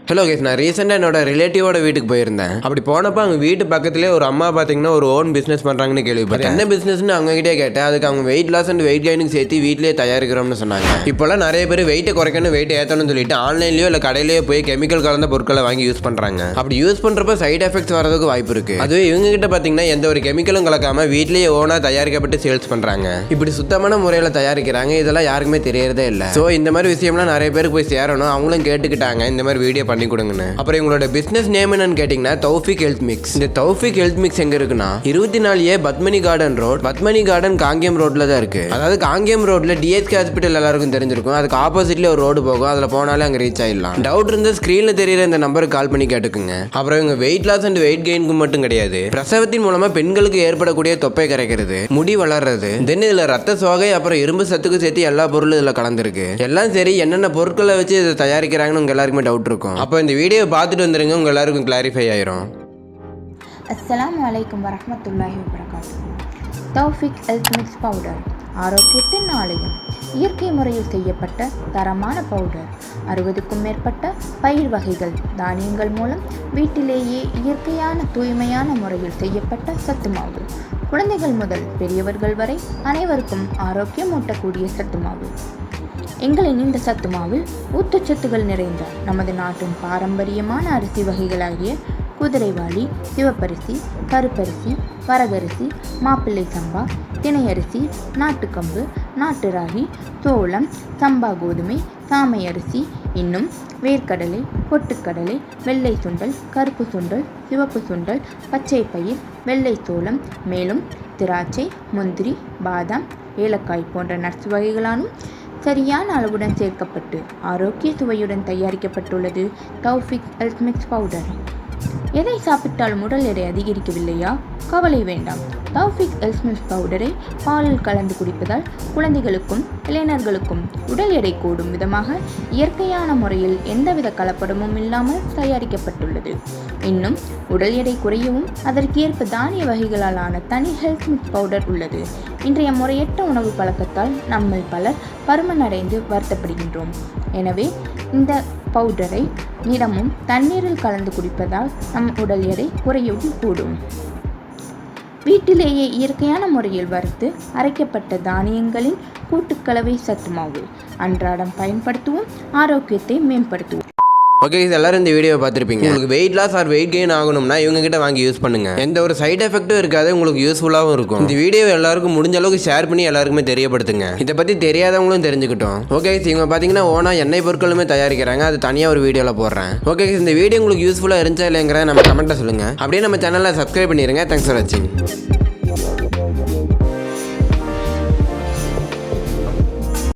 Hello case, நான் ரீசெண்டாக என்னோட ரிலேட்டிவோட வீட்டுக்கு போயிருந்தேன். அப்படி போனப்போ அவங்க வீட்டு பக்கத்துலேயே ஒரு அம்மா பார்த்தீங்கன்னா ஒரு ஓன் பிஸ்னஸ் பண்ணுறாங்கன்னு கேள்விப்பட்டேன். என்ன பிஸ்னஸ்னு அவங்ககிட்டே கேட்டேன். அதுக்கு அவங்க வெயிட் லாஸ் அண்ட் வெயிட் கெயினுக்கு சேர்த்து வீட்டிலேயே தயாரிக்கிறோம்னு சொன்னாங்க. இப்போல்லாம் நிறைய பேர் வெயிட்டை குறைக்கணும் வெயிட் ஏற்றணும்னு சொல்லிட்டு ஆன்லைன்லேயோ இல்லை கடையிலேயோ போய் கெமிக்கல் கலந்த பொருட்களை வாங்கி யூஸ் பண்ணுறாங்க. அப்படி யூஸ் பண்ணுறப்ப சைட் எஃபெக்ட்ஸ் வரதுக்கு வாய்ப்பு இருக்கு. அதுவே இவங்க கிட்ட பார்த்தீங்கன்னா எந்த ஒரு கெமிக்கலும் கலக்காம வீட்லேயே ஓனாக தயாரிக்கப்பட்டு சேல்ஸ் பண்ணுறாங்க. இப்படி சுத்தமான முறையில் தயாரிக்கிறாங்க. இதெல்லாம் யாருக்குமே தெரியறதே இல்லை. ஸோ இந்த மாதிரி விஷயம்லாம் நிறைய பேருக்கு போய் சேரணும். அவங்களும் கேட்டுக்கிட்டாங்க இந்த மாதிரி வீடியோ பண்ணி கொடுங்கன்னு. அப்புறம் உங்களோட பிசினஸ் நேம் என்னன்னு கேட்டீங்கன்னா தௌஃபிக் ஹெல்த் மிக்ஸ். இந்த தௌஃபிக் ஹெல்த் மிக்ஸ் எங்க இருக்குன்னா 24A Padmani garden road, Padmani garden Kangeyam ரோட்ல தான் இருக்கு. அதாவது காங்கேயம் ரோட்ல டிஎஸ்கே ஹாஸ்பிட்டல் எல்லாருக்கும் தெரிஞ்சிருக்கும். அதுக்கு ஆப்போசிட்ல ஒரு ரோடு போகும். அதுல போனாலே அங்க ரீச் ஆயிடலாம். டவுட் இருந்தா ஸ்கிரீன்ல தெரியற இந்த நம்பருக்கு கால் பண்ணி கேட்டுக்குங்க. அப்புறம் இவங்க வெயிட் லாஸ் அண்ட் வெயிட் கெயினுக்கு மட்டும் கிடையாது, பிரசவத்தின் மூலமா பெண்களுக்கு ஏற்படக்கூடிய தொப்பை கரைக்கிறது, முடி வளர்றது, தென் இதுல ரத்த சோகை அப்புறம் இரும்பு சத்துக்கு சேர்த்து எல்லா பொருளும் இதுல கலந்துருக்கு. எல்லாம் சரி, என்னென்ன பொருட்களை வச்சு இதை தயாரிக்கிறாங்கன்னு உங்க எல்லாருக்குமே டவுட் இருக்கும். அப்போ இந்த வீடியோ பார்த்துட்டு வந்துருங்க, உங்க எல்லாருக்கும் கிளாரிஃபை ஆயிரும். அஸ்ஸலாமு அலைக்கும் வரஹ்மத்துல்லாஹி வபரகாத்துஹு. தௌஃபிக் ஹெல்த் மிக்ஸ் பவுடர் ஆரோக்கியத்தின் ஆலயம். இயற்கை முறையில் செய்யப்பட்ட தரமான பவுடர். 60க்கும் மேற்பட்ட பயிர் வகைகள், தானியங்கள் மூலம் வீட்டிலேயே இயற்கையான தூய்மையான முறையில் செய்யப்பட்ட சத்து மாவு. குழந்தைகள் முதல் பெரியவர்கள் வரை அனைவருக்கும் ஆரோக்கியம் ஊட்டக்கூடிய சத்து மாவு. எங்களின் இந்த சத்து மாவில் ஊட்டச்சத்துகள் நிறைந்த நமது நாட்டின் பாரம்பரியமான அரிசி வகைகளாகிய குதிரைவாளி, சிவப்பரிசி, கருப்பரிசி, வரகரிசி, மாப்பிள்ளை சம்பா, திணையரிசி, நாட்டுக்கம்பு, நாட்டு ராகி, சோளம், சம்பா கோதுமை, சாமை அரிசி, இன்னும் வேர்க்கடலை, பொட்டுக்கடலை, வெள்ளை சுண்டல், கருப்பு சுண்டல், சிவப்பு சுண்டல், பச்சை பயிர், வெள்ளை சோளம், மேலும் திராட்சை, முந்திரி, பாதாம், ஏலக்காய் போன்ற நட்ஸ் வகைகளானும் சரியான அளவுடன் சேர்க்கப்பட்டு ஆரோக்கிய சுவையுடன் தயாரிக்கப்பட்டுள்ளது தௌஃபிக் ஹெல்த் மிக்ஸ் பவுடர். எதை சாப்பிட்டாலும் உடல் எடை அதிகரிக்கவில்லையா? கவலை வேண்டாம். தௌஃபிக் ஹெல்த் மிக்ஸ் பவுடரை பாலில் கலந்து குடிப்பதால் குழந்தைகளுக்கும் இளைஞர்களுக்கும் உடல் எடை கூடும் விதமாக இயற்கையான முறையில் எந்தவித கலப்படமும் இல்லாமல் தயாரிக்கப்பட்டுள்ளது. இன்னும் உடல் எடை குறையவும் அதற்கேற்ப தானிய வகைகளால் ஆன தனி ஹெல்த் மிக்ஸ் பவுடர் உள்ளது. இன்றைய முறையற்ற உணவு பழக்கத்தால் நம்மில் பலர் பருமன் அடைந்து வருத்தப்படுகின்றோம். எனவே இந்த பவுடரை நிறமும் தண்ணீரில் கலந்து குடிப்பதால் நம் உடல் எடை குறையவும் கூடும். வீட்டிலேயே இயற்கையான முறையில் வறுத்து அரைக்கப்பட்ட தானியங்களின் கூட்டுக்கலவை சத்து மாவு அன்றாடம் பயன்படுத்துவோம், ஆரோக்கியத்தை மேம்படுத்துவோம். ஓகே, எல்லாரும் இந்த வீடியோ பார்த்துருப்பீங்க. உங்களுக்கு weight loss or weight gain ஆகணும்னா இவங்க கிட்ட வாங்கி யூஸ் பண்ணுங்க. எந்த ஒரு சைட் எஃபெக்ட்டும் இருக்காது, உங்களுக்கு யூஸ்ஃபுல்லாகவும் இருக்கும். இந்த வீடியோ எல்லாருக்கும் முடிஞ்ச அளவுக்கு ஷேர் பண்ணி எல்லாருக்குமே தெரியப்படுத்துங்க. இதை பற்றி தெரியாதவங்களும் தெரிஞ்சுக்கிட்டோம். ஓகே, இவங்க பார்த்தீங்கன்னா ஓனா எண்ணெய் பொருட்களுமே தயாரிக்கிறாங்க. அது தனியாக ஒரு வீடியோவில் போடுறேன். ஓகே, இந்த வீடியோ உங்களுக்கு யூஸ்ஃபுல்லாக இருந்துச்சா இல்லைங்கிற நம்ம கமெண்ட்டில் சொல்லுங்கள். அப்படியே நம்ம சேனலில் சப்ஸ்கிரைப் பண்ணிடுங்க. தேங்க்ஸ் ஃபார் வாட்சிங்.